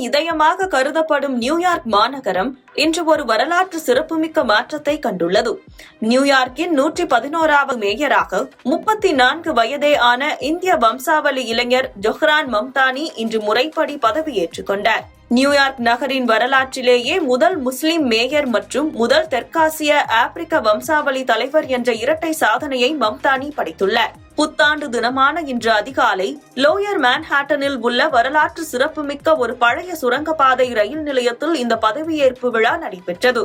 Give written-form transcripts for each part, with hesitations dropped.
இதயமாக கருதப்படும் நியூயார்க் மாநகரம் இன்று ஒரு வரலாற்று சிறப்புமிக்க மாற்றத்தை கண்டுள்ளது. நியூயார்க்கின் 111வது மேயராக 34 வயதே ஆன இந்திய வம்சாவளி இளைஞர் ஜொஹ்ரான் மம்தானி இன்று முறைப்படி பதவியேற்றுக் கொண்டார். நியூயார்க் நகரின் வரலாற்றிலேயே முதல் முஸ்லிம் மேயர் மற்றும் முதல் தெற்காசிய ஆப்பிரிக்க வம்சாவளி தலைவர் என்ற இரட்டை சாதனையை மம்தானி படைத்துள்ளார். புத்தாண்டு தினமான இன்று அதிகாலை லோயர் மேன்ஹாட்டனில் உள்ள வரலாற்று சிறப்புமிக்க ஒரு பழைய சுரங்கப்பாதை ரயில் நிலையத்தில் இந்த பதவியேற்பு விழா நடைபெற்றது.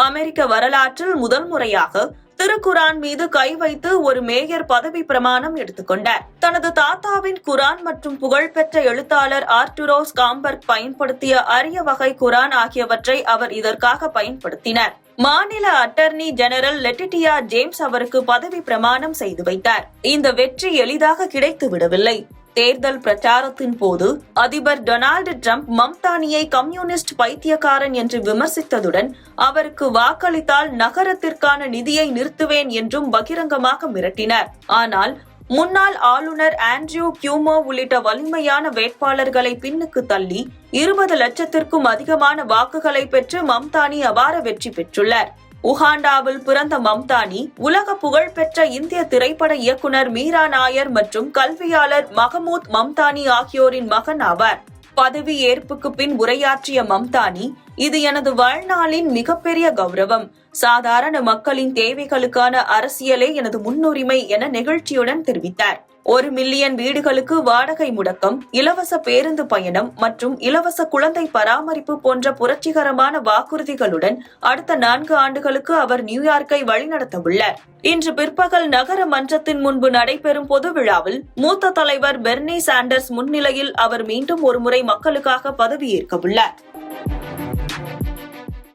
அமெரிக்க வரலாற்றில் முதல் முறையாக திருக்குரான் மீது கை வைத்து ஒரு மேயர் பதவி பிரமாணம் எடுத்துக்கொண்டார். தனது தாத்தாவின் குரான் மற்றும் புகழ்பெற்ற எழுத்தாளர் ஆர்டுரோ ஸ்காம்பர்க் பயன்படுத்திய அரிய வகை குரான் ஆகியவற்றை அவர் இதற்காக பயன்படுத்தினார். மாநில அட்டர்னி ஜெனரல் லெட்டிடியா ஜேம்ஸ் அவருக்கு பதவி பிரமாணம் செய்து வைத்தார். இந்த வெற்றி எளிதாக கிடைத்து விடவில்லை. தேர்தல் பிரச்சாரத்தின் போது அதிபர் டொனால்டு டிரம்ப் மம்தானியை கம்யூனிஸ்ட் பைத்தியக்காரன் என்று விமர்சித்ததுடன் அவருக்கு வாக்களித்தால் நகரத்திற்கான நிதியை நிறுத்துவேன் என்றும் பகிரங்கமாக மிரட்டினார். ஆனால் முன்னாள் ஆளுநர் ஆண்ட்ரூ கியூமோ உள்ளிட்ட வலிமையான வேட்பாளர்களை பின்னுக்கு தள்ளி 20 லட்சத்திற்கும் அதிகமான வாக்குகளை பெற்று மம்தானி அபார வெற்றி பெற்றுள்ளார். உகாண்டாவில் பிறந்த மம்தானி உலக புகழ்பெற்ற இந்திய திரைப்பட இயக்குனர் மீரா நாயர் மற்றும் கல்வியாளர் மஹமூத் மம்தானி ஆகியோரின் மகன் ஆவார். பதவி ஏற்புக்கு பின் உரையாற்றிய மம்தானி, இது எனது வாழ்நாளின் மிகப்பெரிய கௌரவம். சாதாரண மக்களின் தேவைகளுக்கான அரசியலே எனது முன்னுரிமை என நெகிழ்ச்சியுடன் தெரிவித்தார். 1 மில்லியன் வீடுகளுக்கு வாடகை முடக்கம், இலவச பேருந்து பயணம் மற்றும் இலவச குழந்தை பராமரிப்பு போன்ற புரட்சிகரமான வாக்குறுதிகளுடன் அடுத்த 4 ஆண்டுகளுக்கு அவர் நியூயார்க்கை வழிநடத்த உள்ளார். இன்று பிற்பகல் நகர மன்றத்தின் முன்பு நடைபெறும் பொது விழாவில் மூத்த தலைவர் பெர்னி சாண்டர்ஸ் முன்னிலையில் அவர் மீண்டும் ஒருமுறை மக்களுக்காக பதவியேற்க உள்ளார்.